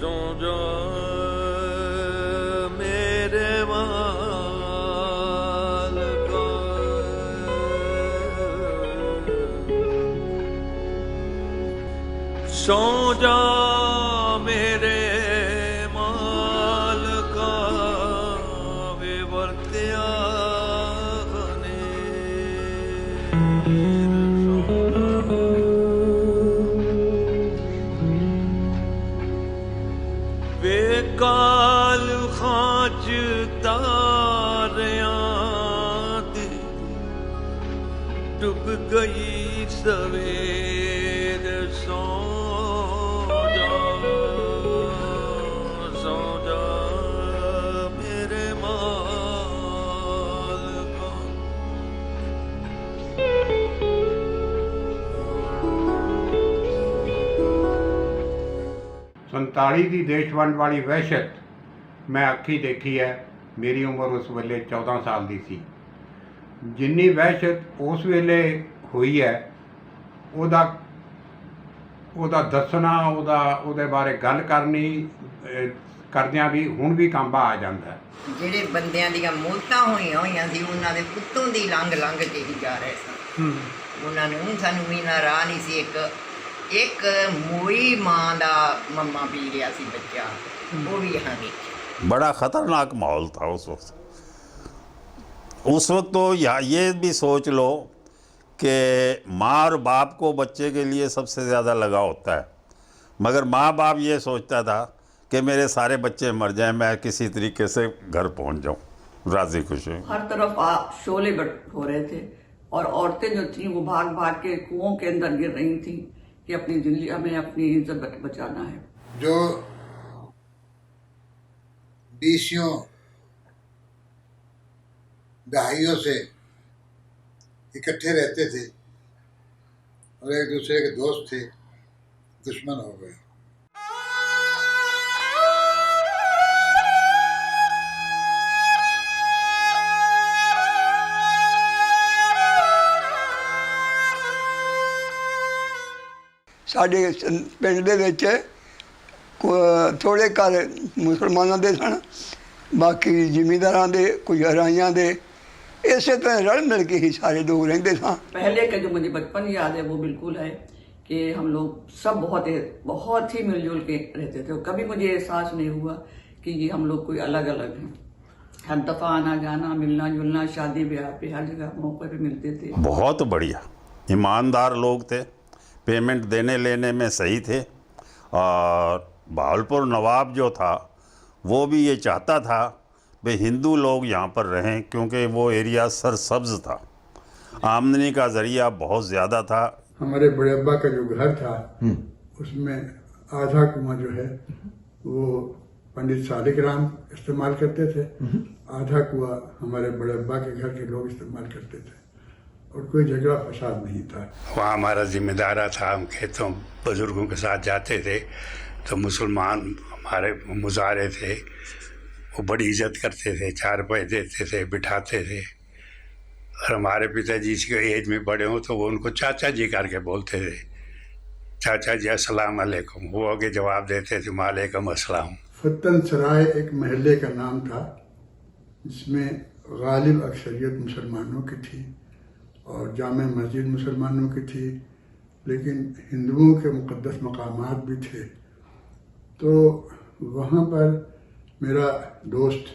सो जा मेरे मालिका, सो जा मेरे मालिका, वे वर्त्या वे काल खाच तारियां दी डूब गई सवेर, सो जा मेरे मालिका। 47 ਦੀ ਦੇਸ਼ ਵੰਡ ਵਾਲੀ ਵਹਿਸ਼ਤ ਮੈਂ ਅੱਖੀ ਦੇਖੀ ਹੈ। ਮੇਰੀ ਉਮਰ ਉਸ ਵੇਲੇ 14 ਸਾਲ ਦੀ ਸੀ। ਜਿੰਨੀ ਵਹਿਸ਼ਤ ਉਸ ਵੇਲੇ ਹੋਈ ਹੈ ਉਹਦਾ ਦੱਸਣਾ, ਉਹਦੇ ਬਾਰੇ ਗੱਲ ਕਰਨੀ ਕਰਦਿਆਂ ਵੀ ਹੁਣ ਵੀ ਕਾਂਬਾ ਆ ਜਾਂਦਾ। ਜਿਹੜੇ ਬੰਦਿਆਂ ਦੀਆਂ ਮੌਤਾਂ ਹੋਈਆਂ ਸੀ ਉਹਨਾਂ ਦੇ ਉੱਤੋਂ ਦੀ ਲੰਘ ਕੇ ਹੀ ਜਾ ਰਹੇ ਸਨ। ਉਹਨਾਂ ਨੂੰ ਸਾਨੂੰ ਵੀ ਨਾ ਰਾਹ ਨਹੀਂ ਸੀ। ਇੱਕ ਮੋਈ ਮਾਂ ਦਾ ਮੰਮਾ ਪੀ ਰਿਹਾ ਸੀ ਬੱਚਾ, ਉਹ ਵੀ यहाँ देखिए। बड़ा ख़तरनाक माहौल था उस वक्त। उस वक्त तो ये भी सोच लो कि माँ और बाप को बच्चे के लिए सबसे ज़्यादा लगाव होता है, मगर माँ बाप ये सोचता था कि मेरे सारे बच्चे मर जाएं, मैं किसी तरीके से घर पहुंच जाऊं राजी खुशी। हर तरफ शोले हो रहे थे और औरतें जो थीं वो भाग भाग के कुओं के अंदर गिर रही थीं कि अपनी जिंदगी, हमें अपनी इज्जत बचाना है। जो बीसियों दहाइयों से इकट्ठे रहते थे और एक दूसरे के दोस्त थे, दुश्मन हो गए। ਸਾਡੇ ਪਿੰਡ ਦੇ ਵਿੱਚ ਥੋੜ੍ਹੇ ਘਰ ਮੁਸਲਮਾਨਾਂ ਦੇ ਸਨ, ਬਾਕੀ ਜ਼ਿਮੀਂਦਾਰਾਂ ਦੇ, ਕੁਝ ਹਰਾਈਆਂ ਦੇ। ਇਸੇ ਤਰ੍ਹਾਂ रल मिल के ही सारे लोग रहते थे। पहले का जो मुझे बचपन याद है वो बिल्कुल है कि हम लोग सब बहुत ही मिलजुल के रहते थे। कभी मुझे एहसास नहीं हुआ कि ये हम लोग कोई अलग अलग हैं। हर दफ़ा आना जाना, मिलना जुलना, शादी ब्याह पे हर जगह मौके पे मिलते थे। बहुत बढ़िया ईमानदार लोग थे, पेमेंट देने लेने में सही थे। और भावलपुर नवाब जो था वो भी ये चाहता था भाई हिंदू लोग यहाँ पर रहें, क्योंकि वो एरिया सरसब्ज था, आमदनी का ज़रिया बहुत ज़्यादा था। हमारे बड़े अब्बा का जो घर था उसमें आधा कुआं जो है वो पंडित सादिक राम इस्तेमाल करते थे, आधा कुआं हमारे बड़े अब्बा के घर के लोग इस्तेमाल करते थे और कोई झगड़ा फसाद नहीं था। वहाँ हमारा जिम्मेदारा था, हम खेतों बुजुर्गों के साथ जाते थे तो मुसलमान हमारे मुजारे थे, वो बड़ी इज्जत करते थे, 4 रुपये देते थे, बिठाते थे। और हमारे पिताजी के एज में बड़े हों तो वो उनको चाचा जी करके बोलते थे, चाचा जी अस्सलाम वालेकुम, वो आगे जवाब देते थे वालेकुम अस्सलाम। फतन सराय एक महल्ले का नाम था जिसमें गालिब अक्सरियत मुसलमानों की थी और जामे मस्जिद मुसलमानों की थी, लेकिन हिंदुओं के मुक़द्दस मकामात भी थे। तो वहाँ पर मेरा दोस्त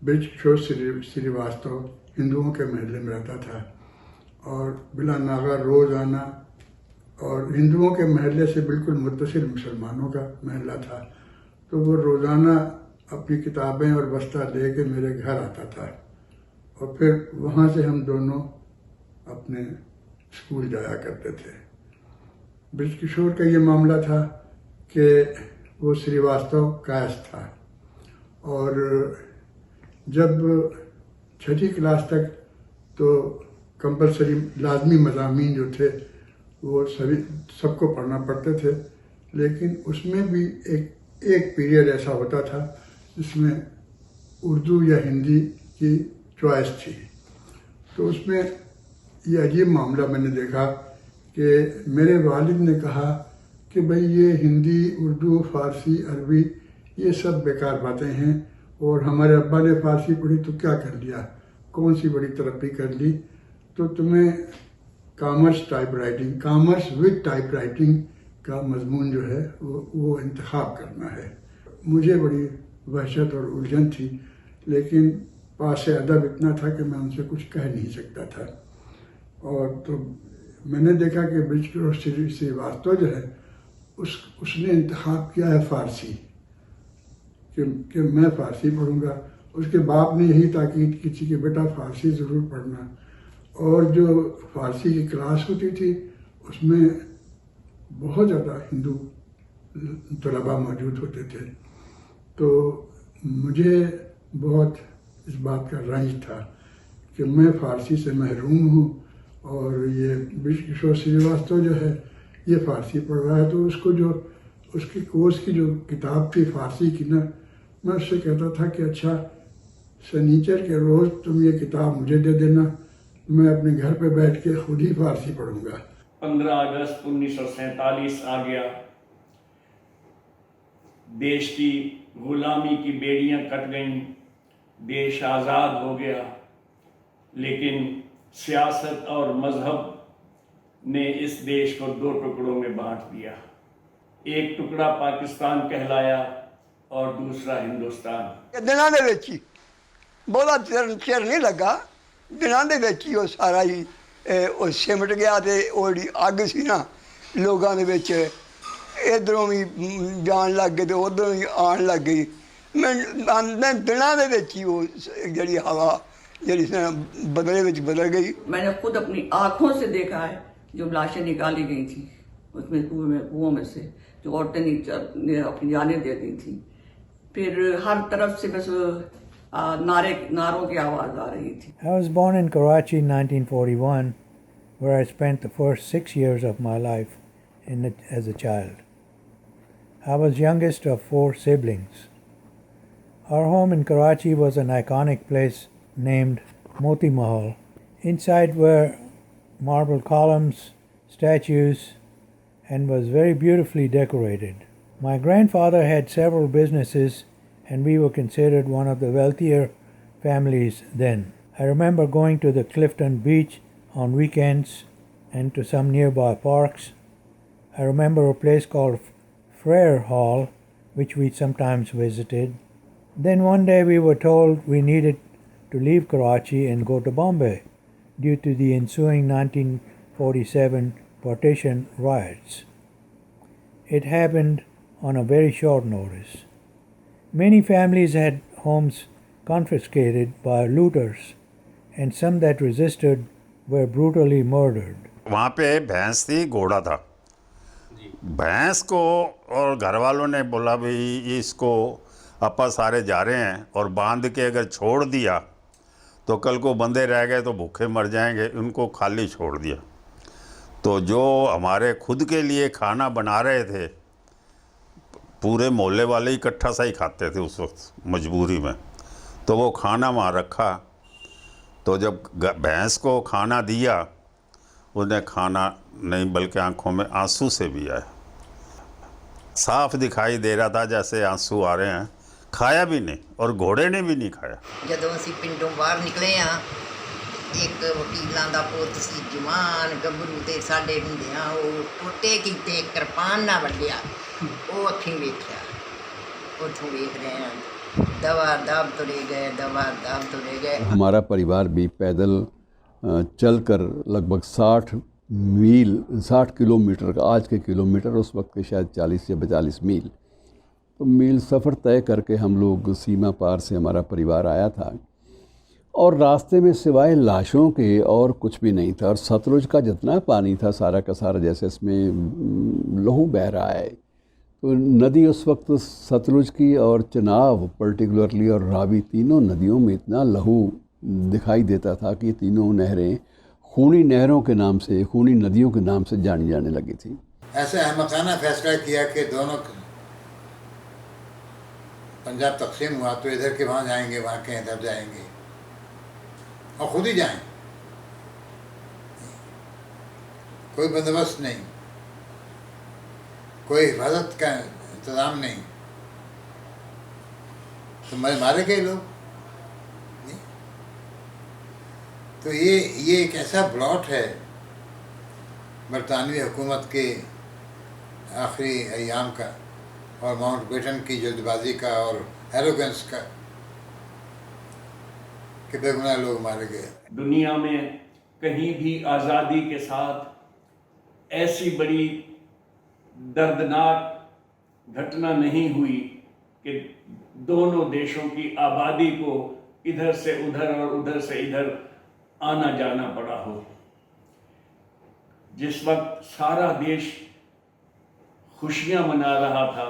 ब्रिज किशोर श्रीवास्तव हिंदुओं के महल्ले में रहता था और बिला नागा रोज़ आना, और हिंदुओं के महल्ले से बिल्कुल मुत्तसिल मुसलमानों का महल्ला था। तो वो रोज़ाना अपनी किताबें और बस्ता ले के मेरे घर आता था और फिर वहाँ से हम दोनों अपने स्कूल जाया करते थे। ब्रिज किशोर का ये मामला था कि वो श्रीवास्तव कायस था और जब 6ठी क्लास तक तो कंपलसरी लाजमी मज़ामीन जो थे वो सबको पढ़ना पड़ते थे, लेकिन उसमें भी एक पीरियड ऐसा होता था जिसमें उर्दू या हिंदी की चॉइस थी। तो उसमें ये अजीब मामला मैंने देखा कि मेरे वालिद ने कहा कि भाई ये हिंदी, उर्दू, फ़ारसी, अरबी ये सब बेकार बातें हैं, और हमारे अब्बा ने फ़ारसी पढ़ी तो क्या कर लिया, कौन सी बड़ी तरक्की कर ली, तो तुम्हें कॉमर्स विद टाइप राइटिंग का मजमून जो है वो इंतखाब करना है। मुझे बड़ी वहशत और उलझन थी, लेकिन पास अदब इतना था कि मैं उनसे कुछ कह नहीं सकता था। और तो मैंने देखा कि ब्रिज किशोर श्रीवास्तव जो है उसने इंतखाब किया है फ़ारसी, कि मैं फ़ारसी पढ़ूंगा। उसके बाप ने यही ताकीद की थी कि बेटा फ़ारसी ज़रूर पढ़ना, और जो फ़ारसी की क्लास होती थी उसमें बहुत ज़्यादा हिंदू तलबा मौजूद होते थे। तो मुझे बहुत इस बात का रंज था कि मैं फ़ारसी से महरूम हूँ, और ये ब्रिज किशोर श्रीवास्तव जो है ये फ़ारसी पढ़ रहा है, तो उसको जो उसकी कोर्स की जो किताब थी फ़ारसी की ना, मैं उससे कहता था कि अच्छा शनिचर के रोज़ तुम ये किताब मुझे दे देना, मैं अपने घर पे बैठ के खुद ही फ़ारसी पढ़ूंगा। 15 अगस्त 1947 आ गया। देश की गुलामी की बेड़ियां कट गईं, देश आज़ाद हो गया, लेकिन सियासत और मजहब ने इस देश को 2 टुकड़ों में बांट दिया। एक टुकड़ा पाकिस्तान कहलाया और दूसरा हिंदुस्तान। दिनां दे विच ही बहुता चिर नहीं लगा, दिनां दे विच ही वो सारा ही ਉਹ ਸਿਮਟ ਗਿਆ, ਤੇ ਉਹ ਜਿਹੜੀ ਅੱਗ ਸੀ ਨਾ ਲੋਕਾਂ ਦੇ ਵਿੱਚ ਇੱਧਰੋਂ ਵੀ ਜਾਣ ਲੱਗ ਗਏ ਤੇ ਉੱਧਰੋਂ ਵੀ ਆਉਣ ਲੱਗ ਗਈ। ਮੈਂ ਦਿਨਾਂ ਦੇ ਵਿੱਚ ਹੀ ਉਹ ਜਿਹੜੀ ਹਵਾ ਜਿਹੜੀ बदले ਵਿੱਚ बदल गई। मैंने खुद अपनी आँखों से देखा है जो लाशें निकाली गई थी उसमें कुओं में से, जो औरतें अपनी जानें दे दी थी। फिर हर तरफ से बस नारों की आवाज़ आ रही थी। I was born in Karachi in 1941, where I spent the first 6 years of my life as a child. I was youngest of 4 siblings. Our home in Karachi was an iconic place named Moti Mahal. Inside were marble columns, statues, and was very beautifully decorated. My grandfather had several businesses, and we were considered one of the wealthier families then. I remember going to the Clifton Beach on weekends and to some nearby parks. I remember a place called Frere Hall, which we sometimes visited. Then one day we were told we needed to leave Karachi and go to Bombay due to the ensuing 1947 partition riots. It happened on a very short notice. Many families had homes confiscated by looters, and some that resisted were brutally murdered. वहाँ पे भैंस थी, घोड़ा था। भैंस को और घर वालों ने बोला भाई इसको अपा सारे जा रहे हैं, और बांध के अगर छोड़ दिया तो कल को बंदे रह गए तो भूखे मर जाएंगे, उनको खाली छोड़ दिया। तो जो हमारे खुद के लिए खाना बना रहे थे, पूरे मोहल्ले वाले इकट्ठा सा ही खाते थे उस वक्त मजबूरी में, तो वो खाना वहाँ रखा। तो जब भैंस को खाना दिया, उसने खाना नहीं बल्कि आंखों में आंसू से भी आए, साफ दिखाई दे रहा था जैसे आंसू आ रहे हैं। खाया भी नहीं, और घोड़े ने भी नहीं खाया। ਜਦੋਂ ਅਸੀਂ ਪਿੰਡੋਂ ਬਾਹਰ ਨਿਕਲੇ ਆ, ਇੱਕ ਵਕੀਲਾਂ ਦਾ ਪੁੱਤ ਸੀ, ਜਵਾਨ ਗੱਭਰੂ, ਤੇ ਸਾਡੇ ਹੁੰਦਿਆਂ ਉਹ ਟੋਟੇ ਕੀਤੇ, ਕਿਰਪਾਨ ਨਾਲ ਵੱਢਿਆ, ਉਹ ਅੱਖੀਂ ਵੇਖਿਆ। ਉੱਥੋਂ ਵੇਖ ਰਹੇ ਆ दवा दाब तुरे गए। हमारा परिवार भी पैदल चलकर लगभग 60 किलोमीटर का, आज के किलोमीटर उस वक्त के शायद 40 या 42 मील, तो मील सफ़र तय करके हम लोग सीमा पार से हमारा परिवार आया था। और रास्ते में सिवाय लाशों के और कुछ भी नहीं था, और सतलुज का जितना पानी था सारा का सारा जैसे इसमें लहू बह रहा है। तो नदी उस वक्त सतलुज की और चनाब पर्टिकुलरली और रावी, तीनों नदियों में इतना लहू दिखाई देता था कि तीनों नहरें खूनी नहरों के नाम से, खूनी नदियों के नाम से जानी जाने लगी थी। ऐसे अहमकाना फैसला किया कि दोनों पंजाब तकसीम हुआ तो इधर के वहाँ जाएंगे, वहाँ के इधर जाएंगे, और ख़ुद ही जाएं, कोई बंदोबस्त नहीं। कोई हिफाजत का इंतज़ाम नहीं, तो मारे गए लोग। नहीं? तो ये एक ऐसा ब्लॉट है बरतानवी हुकूमत के आखिरी अयाम का और माउंटबेटन की जल्दबाजी का और एरोगेंस का कि बेगुनाह लोग मारे गए। दुनिया में कहीं भी आज़ादी के साथ ऐसी बड़ी दर्दनाक घटना नहीं हुई कि दोनों देशों की आबादी को इधर से उधर और उधर से इधर आना जाना पड़ा हो। जिस वक्त सारा देश खुशियां मना रहा था,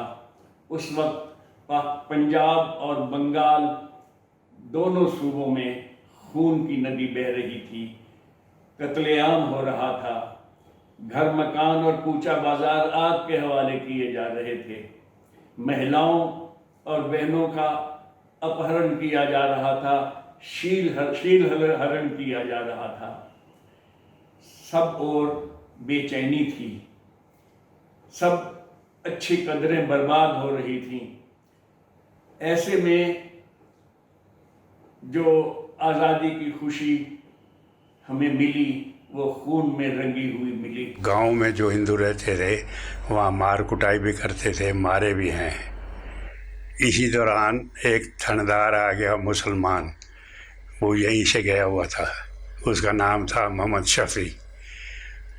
उस वक्त पंजाब और बंगाल दोनों सूबों में खून की नदी बह रही थी, कत्लेआम हो रहा था, घर मकान और कूचा बाजार आग के हवाले किए जा रहे थे, महिलाओं और बहनों का अपहरण किया जा रहा था, शील हरण किया जा रहा था। सब और बेचैनी थी, सब अच्छी कदरें बर्बाद हो रही थीं। ऐसे में जो आज़ादी की खुशी हमें मिली वो खून में रंगी हुई मिली। गांव में जो हिंदू रहते थे वहाँ मार कुटाई भी करते थे, मारे भी हैं। इसी दौरान एक थानेदार आ गया मुसलमान, वो यहीं से गया हुआ था, उसका नाम था मोहम्मद शफी।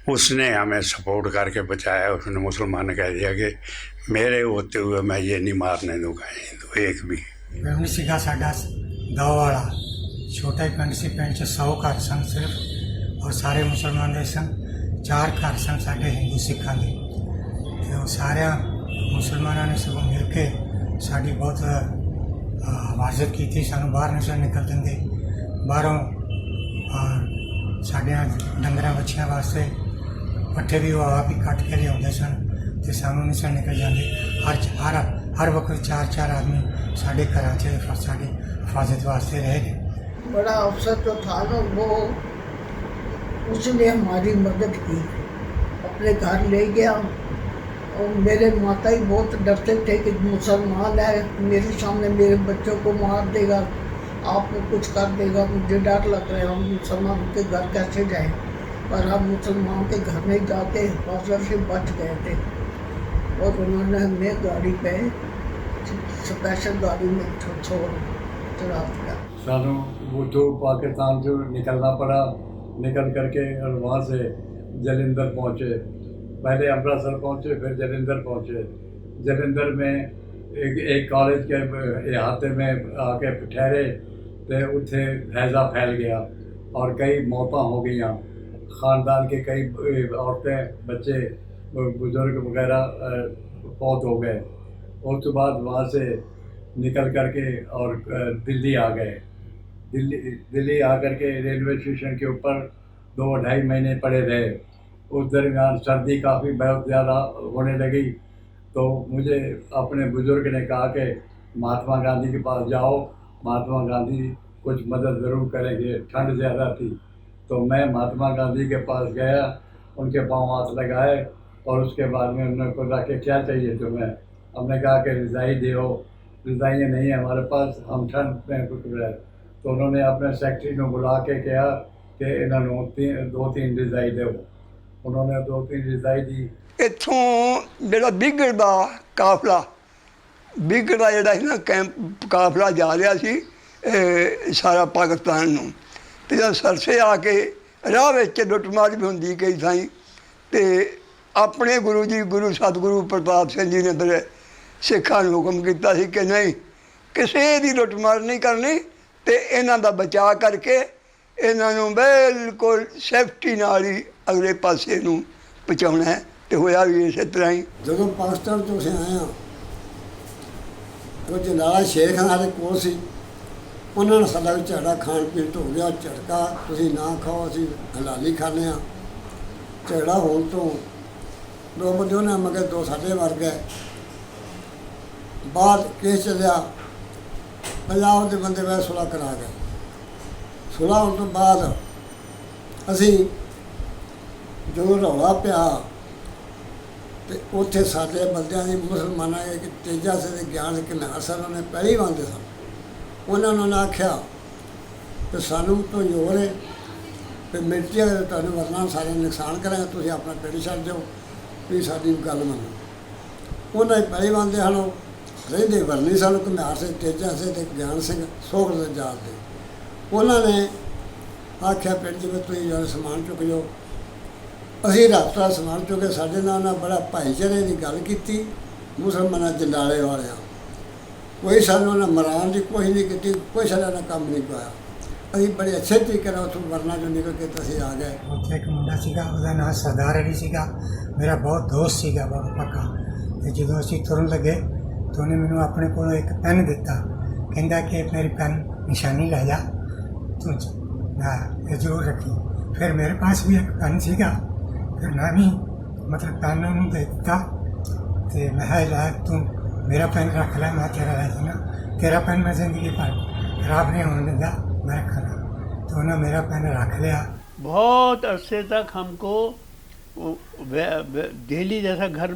उसने हमें सपोर्ट करके बचाया। उसने मुसलमान ने कह दिया कि मेरे होते हुए मैं ये नहीं मारने दूंगा हिंदू एक भी। पिंड सीगा साडा दो वाला छोटा ही पिंड सी, पिंड 100 घर सन सिर्फ, और सारे मुसलमान दे सन। 4 घर सन साडे हिंदू सिखां दे, ते सारे मुसलमानों ने सब मिल के साडी बहुत हिफाजत की थी। सानू बाहर नहीं सन निकल देंगे, बाहरों साढ़े डंगर बच्चियां वास्ते पट्ठे भी वो आप ही कट के लिया सन, तो सानू नहीं सन निकल जाते। हर वक्त 4-4 आदमी साढ़े घर च साड़ी हिफाजत वास्ते रह गए। बड़ा अफसर जो था ना, वो उसने हमारी मदद की, अपने घर ले गया। और मेरे माता ही बहुत डरते थे कि मुसलमान है, मेरे सामने मेरे बच्चों को मार देगा, आपको कुछ कर देगा। मुझे डर लग रहा है, हम मुसलमान के घर कैसे जाएं। पर हम मुसलमान के घर नहीं जाके हिफाजत से बच गए थे। और उन्होंने हमें गाड़ी पे स्पेशल गाड़ी में छोड़ चढ़ा दिया। सानू वो तो पाकिस्तान से निकलना पड़ा, निकल करके और वहाँ से जलंधर पहुँचे। पहले अमृतसर पहुँचे, फिर जलंधर पहुँचे। जलंधर में एक कॉलेज के अहाते में आके ठहरे, तो उत्थे हैजा फैल गया और कई मौतें हो गई। ख़ानदान के कई औरतें, बच्चे, बुजुर्ग वगैरह फौत हो गए। उसके बाद वहाँ से निकल करके और दिल्ली आ गए। दिल्ली आकर के रेलवे स्टेशन के ऊपर 2-2.5 महीने पड़े रहे। उस दरमियान सर्दी काफ़ी बहुत ज़्यादा होने लगी, तो मुझे अपने बुज़ुर्ग ने कहा कि महात्मा गांधी के पास जाओ, महात्मा गांधी कुछ मदद ज़रूर करेंगे। ठंड ज़्यादा थी, तो मैं महात्मा गांधी के पास गया, उनके पाँव हाथ लगाए और उसके बाद में उन्होंने कहा कि क्या चाहिए तुम्हें। हमने कहा कि रज़ाई दो। रज़ाइयाँ नहीं है हमारे पास, हम ठंड में रुक रहे। तो उन्होंने अपने सेक्रेटरी को बुला के कहा कि इन्होंने 2-3 रज़ाई दो। उन्होंने 2-3 रज़ाई दी। इत्थों जिहड़ा बिगड़ दा काफला, बिगड़ दा जिहड़ा ना कैंप काफला जा रहा सी सारा पाकिस्तान नूं, ते जद सरसे आके राह विच लुੱਟਮਾਰ भी हुंदी कई थाई। ते अपने गुरु जी गुरु सतगुरु प्रताप सिंह जी ने फिर सिखां नूं हुक्म कीता सी कि नहीं, किसी दी लुੱਟਮਾਰ नहीं करनी, ते इन्हां दा बचाव करके इन्हां नूं बिल्कुल सेफ्टी नाल ही अगले पासे नूं पहुँचाउणा है। तो होया भी इस तरह ही। ਜਦੋਂ ਪਾਕਿਸਤਾਨ ਤੋਂ ਅਸੀਂ ਆਏ ਹਾਂ, ਉਹ ਜਨਾਲਾ ਸ਼ੇਖ ਸਾਡੇ ਕੋਲ ਸੀ, ਉਹਨਾਂ ਨੇ ਸਾਡਾ ਝਗੜਾ ਖਾਣ ਪੀਣ ਤੋਂ ਹੋ ਗਿਆ। ਝਟਕਾ ਤੁਸੀਂ ਨਾ ਖਾਓ, ਅਸੀਂ ਹਲਾਲੀ ਖਾਂਦੇ ਹਾਂ। ਝਗੜਾ ਹੋਣ ਤੋਂ 2 ਬੰਦੇ ਉਹਨਾਂ ਮਗਰ 2 ਸਾਡੇ ਮਰ ਗਏ। ਬਾਅਦ ਕੇਸ ਚੱਲਿਆ, ਪੰਜਾਬ ਦੇ ਬੰਦੇ ਵੈਸੇ ਸੁਲ੍ਹਾ ਕਰਾ ਗਏ। ਸੁਲ੍ਹਾ ਹੋਣ ਤੋਂ ਬਾਅਦ ਅਸੀਂ ਜਦੋਂ ਰੌਲਾ ਪਿਆ ਤੇ ਉੱਥੇ ਸਾਡੇ ਬੰਦਿਆਂ ਦੀ ਮੁਸਲਮਾਨਾਂ ਦੇ ਤੇਜਾ ਸਿੰਘ ਦੇ ਗਿਆਨ ਕੇ ਨਾਲ ਸਰ ਨੇ ਪਹਿਲੀ ਬੰਦੇ ਸਨ। ਉਹਨਾਂ ਨੂੰ ਨਾ ਆਖਿਆ ਕਿ ਸਾਨੂੰ ਤੋਂ ਜ਼ੋਰ ਹੈ ਤੇ ਮਿਲਟੀ ਅਗਰ ਤੁਹਾਨੂੰ ਵਰਨਾ ਸਾਰੇ ਨੁਕਸਾਨ ਕਰਾਂਗੇ, ਤੁਸੀਂ ਆਪਣਾ ਪਿੰਡ ਛੱਡ ਦਿਓ, ਵੀ ਸਾਡੀ ਗੱਲ ਮੰਨੋ। ਉਹਨਾਂ ਦੇ ਪਹਿਲੇ ਬੰਦੇ ਹਨ ਉਹ ਰਹਿੰਦੇ ਵਰਨੀ ਸਾਨੂੰ ਘੁਮਿਆਰ ਸਿੰਘ ਤੇਜਾ ਸਿੰਘ ਤੇ ਗਿਆਨ ਸਿੰਘ ਸੋਖ ਦੇ ਜਾਲ ਦੇ। ਉਹਨਾਂ ਨੇ ਆਖਿਆ ਪਿੰਡ ਜਿਵੇਂ ਤੁਸੀਂ ਜਿਹੜਾ ਸਮਾਨ ਚੁੱਕ ਜਾਓ। ਅਸੀਂ ਰਾਤਾਂ ਸਮਾਨ ਚੁੱਕੇ, ਸਾਡੇ ਨਾਲ ਉਹਨਾਂ ਬੜਾ ਭਾਈਚਾਰੇ ਦੀ ਗੱਲ ਕੀਤੀ। ਮੁਸਲਮਾਨਾਂ ਜੰਡਾਲੇ ਵਾਲਿਆਂ ਕੋਈ ਸਾਨੂੰ ਉਹਨਾਂ ਮਰਾਉਣ ਦੀ ਕੋਸ਼ਿਸ਼ ਨਹੀਂ ਕੀਤੀ, ਕੋਈ ਸਾਡਾ ਨਾਲ ਕੰਮ ਨਹੀਂ ਪਾਇਆ। ਅਸੀਂ ਬੜੇ ਅੱਛੇ ਤਰੀਕੇ ਨਾਲ ਉੱਥੋਂ ਵਰਨਾ ਚੋਂ ਨਿਕਲ ਕੇ ਅਸੀਂ ਆ ਗਏ। ਉੱਥੇ ਇੱਕ ਮੁੰਡਾ ਸੀਗਾ, ਉਹਦਾ ਨਾਂ ਸਰਦਾਰ ਅਲੀ ਸੀਗਾ, ਮੇਰਾ ਬਹੁਤ ਦੋਸਤ ਸੀਗਾ, ਬਹੁਤ ਪੱਕਾ। ਤੇ ਜਦੋਂ ਅਸੀਂ ਤੁਰਨ ਲੱਗੇ ਤਾਂ ਉਹਨੇ ਮੈਨੂੰ ਆਪਣੇ ਕੋਲੋਂ ਇੱਕ ਪੈਨ ਦਿੱਤਾ, ਕਹਿੰਦਾ ਕਿ ਮੇਰੀ ਪੈਨ ਨਿਸ਼ਾਨੀ ਲੈ ਜਾ ਤੂੰ ਇਹ ਜ਼ਰੂਰ ਰੱਖੀ। ਫਿਰ ਮੇਰੇ ਪਾਸ ਵੀ ਇੱਕ ਪੈਨ ਸੀਗਾ, ਫਿਰ ਮੈਂ ਵੀ ਮਤਲਬ ਪੈਨ ਉਹਨੂੰ ਦੇ ਦਿੱਤਾ ਤੇ ਮੈਂ ਕਿਹਾ ਤੂੰ मेरा पेन रख ला, मैं तेरा ले जाना, तेरा पेन मैं जिंदगी भर खराब नहीं होने देगा, मैं रखना। तो उन्होंने मेरा पेन रख लिया। बहुत अरसे तक हमको दिल्ली जैसा घर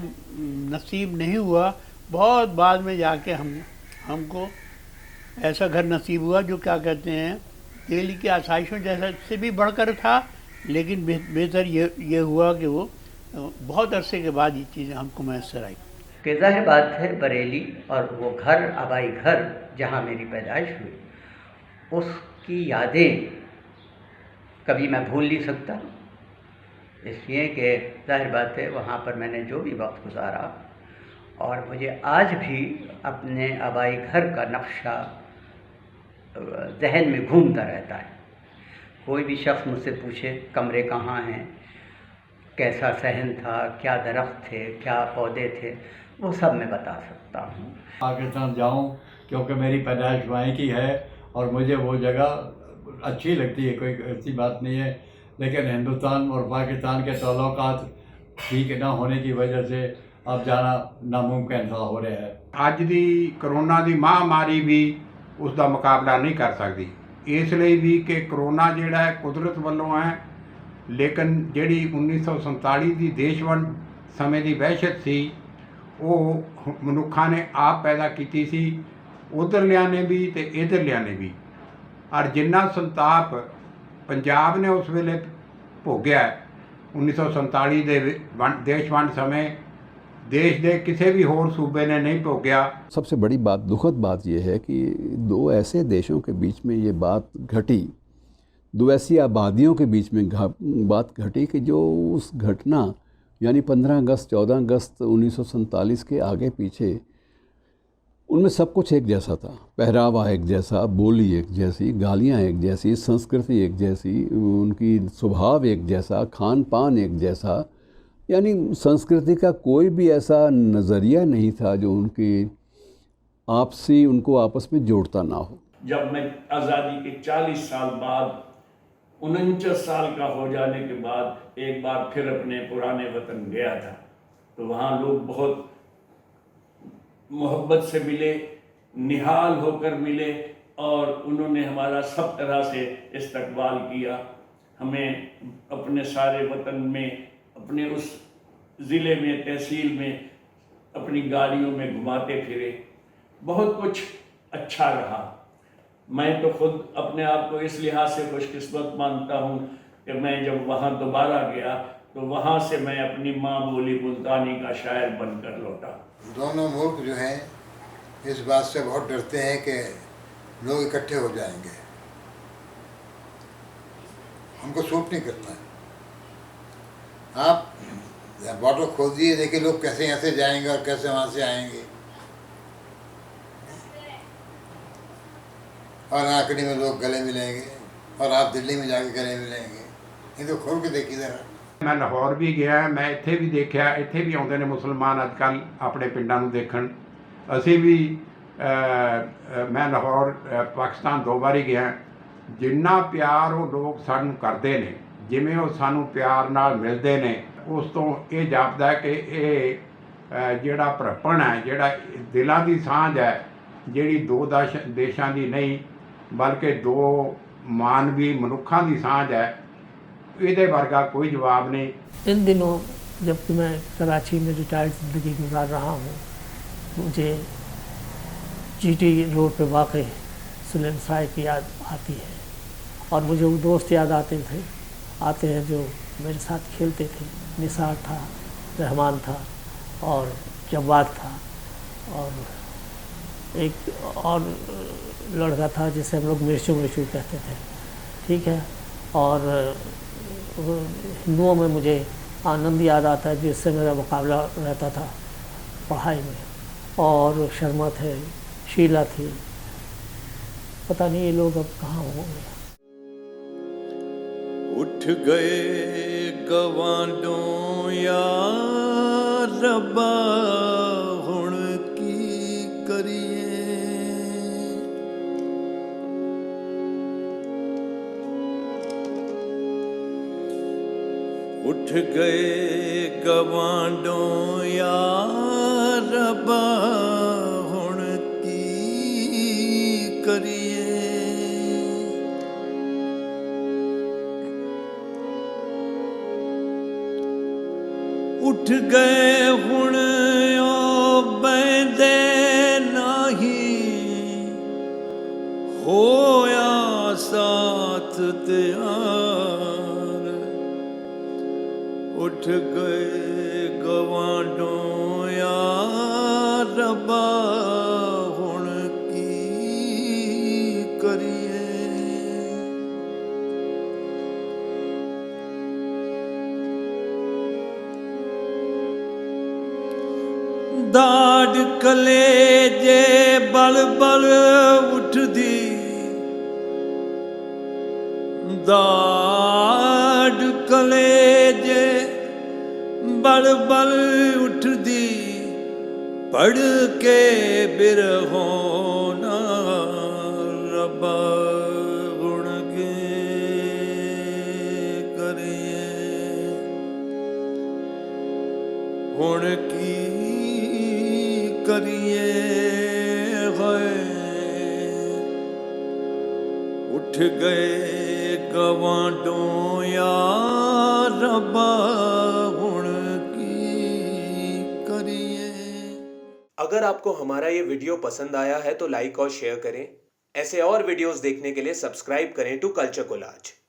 नसीब नहीं हुआ। बहुत बाद में जाके हमको ऐसा घर नसीब हुआ जो क्या कहते हैं दिल्ली की आसाइशों जैसा से भी बढ़कर था, लेकिन बेहतर ये हुआ कि वो बहुत अरसे के बाद ये चीज़ें हमको मैसर आई। कि ज़ाहिर बात है बरेली और वो घर आबाई घर जहाँ मेरी पैदाइश हुई, उसकी यादें कभी मैं भूल नहीं सकता। इसलिए कि ज़ाहिर बात है वहाँ पर मैंने जो भी वक्त गुजारा और मुझे आज भी अपने आबाई घर का नक्शा जहन में घूमता रहता है। कोई भी शख्स मुझसे पूछे कमरे कहाँ हैं, कैसा सहन था, क्या दरख्त थे, क्या पौधे थे, वो सब मैं बता सकता हूँ। पाकिस्तान जाऊँ क्योंकि मेरी पैदाइश वहीं की है और मुझे वो जगह अच्छी लगती है, कोई ऐसी बात नहीं है। लेकिन हिंदुस्तान और पाकिस्तान के ताल्लुकात ठीक ना होने की वजह से अब जाना नामुमकिन सा हो रहा है। ਅੱਜ ਦੀ ਕਰੋਨਾ ਦੀ ਮਹਾਮਾਰੀ ਵੀ ਉਸ ਦਾ ਮੁਕਾਬਲਾ ਨਹੀਂ ਕਰ ਸਕਦੀ, ਇਸ ਲਈ ਵੀ ਕਿ ਕਰੋਨਾ ਜਿਹੜਾ ਹੈ ਕੁਦਰਤ ਵੱਲੋਂ ਹੈ, ਲੇਕਿਨ ਜਿਹੜੀ 1947 ਦੀ ਦੇਸ਼ ਵੰਡ ਸਮੇਂ ਦੀ ਵਹਿਸ਼ਤ ਸੀ ਉਹ ਮਨੁੱਖਾਂ ਨੇ ਆਪ ਪੈਦਾ ਕੀਤੀ ਸੀ, ਉੱਧਰਲਿਆਂ ਨੇ ਵੀ ਅਤੇ ਇੱਧਰਲਿਆਂ ਨੇ ਵੀ। ਔਰ ਜਿੰਨਾ ਸੰਤਾਪ ਪੰਜਾਬ ਨੇ ਉਸ ਵੇਲੇ ਭੋਗਿਆ 1947 ਦੇ ਦੇਸ਼ ਵੰਡ ਸਮੇਂ देश के किसी भी होर सूबे ने नहीं भोगया। सबसे बड़ी बात, दुखद बात यह है कि दो ऐसे देशों के बीच में ये बात घटी, दो ऐसी आबादियों के बीच में बात घटी कि जो उस घटना यानी 15 अगस्त 14 अगस्त 1947 के आगे पीछे उनमें सब कुछ एक जैसा था। पहरावा एक जैसा, बोली एक जैसी, गालियाँ एक जैसी, संस्कृति एक जैसी, उनकी स्वभाव एक जैसा, खान पान एक जैसा, यानी संस्कृति का कोई भी ऐसा नज़रिया नहीं था जो उनकी आपसी उनको आपस में जोड़ता ना हो। जब मैं आज़ादी के 40 साल बाद 49 साल का हो जाने के बाद एक बार फिर अपने पुराने वतन गया था, तो वहाँ लोग बहुत मोहब्बत से मिले, निहाल होकर मिले और उन्होंने हमारा सब तरह से इस्तकबाल किया। हमें अपने सारे वतन में, अपने उस ज़िले में, तहसील में अपनी गाड़ियों में घुमाते फिरे, बहुत कुछ अच्छा रहा। मैं तो खुद अपने आप को इस लिहाज से खुशकिस्मत मानता हूँ कि मैं जब वहाँ दोबारा गया तो वहाँ से मैं अपनी माँ बोली मुल्तानी का शायर बनकर लौटा। दोनों मुल्क जो हैं इस बात से बहुत डरते हैं कि लोग इकट्ठे हो जाएंगे, हमको सूट नहीं करता है। आप बॉर्डर खोल दिए, देखिए लोग कैसे यहाँ से जाएंगे और कैसे वहाँ से आएंगे, और आखिरी में लोग गले मिलेंगे और आप दिल्ली में जाके गले मिलेंगे। ये तो खोल के देखिए ज़रा। मैं लाहौर भी गया, मैं इत्थे भी देखा, इत्थे भी आउंदे ने मुसलमान अजकल अपने पिंडां नूं देखण। असीं भी मैं लाहौर पाकिस्तान 2 बारी गया, जिन्ना प्यार वो लोग सानू करते ने, जिवें वो सानू प्यार नाल मिलते ने, उस तो ये जापदा है कि ये जिहड़ा भरपण है, जिहड़ा दिलां दी सांझ है, जिहड़ी 2 देशां दी नहीं बल्कि 2 मानवी मनुखां दी सांझ है, इहदे वर्गा कोई जवाब नहीं। इन दिनों जबकि मैं कराची में रिटायर्ड ज़िंदगी गुजार रहा हूँ, मुझे GT रोड पे वाक़ सुलेम साय की याद आती है और मुझे वो दोस्त याद आते हैं जो मेरे साथ खेलते थे। निसार था, रहमान था और जवाद था और एक और लड़का था जिसे हम लोग मिर्चू कहते थे, ठीक है। और हिंदुओं में मुझे आनंद याद आता है जिससे मेरा मुकाबला रहता था पढ़ाई में, और शर्मा थे, शीला थी, पता नहीं ये लोग अब कहाँ होंगे। उठ गए गवांडों या रब्बा हुण की करिए, उठ गए गवांडों या रब्बा हुण की करिए। उठ गए हुण ओ बैंदे नाही, होया साथ त्यार। उठ गए गवांडों या रब्बा हुण की करिए। दाड़ कलेजे बल बल उठदी, दाड़ कलेजे बल बल उठदी, पढ़ के बिरहों ना रब्बा गुण के करिए। हुण की करिए है, उठ गए गवांडों या रब्बा हुण की करिए। अगर आपको हमारा ये वीडियो पसंद आया है तो लाइक और शेयर करें। ऐसे और वीडियोस देखने के लिए सब्सक्राइब करें टू कल्चर कोलाज।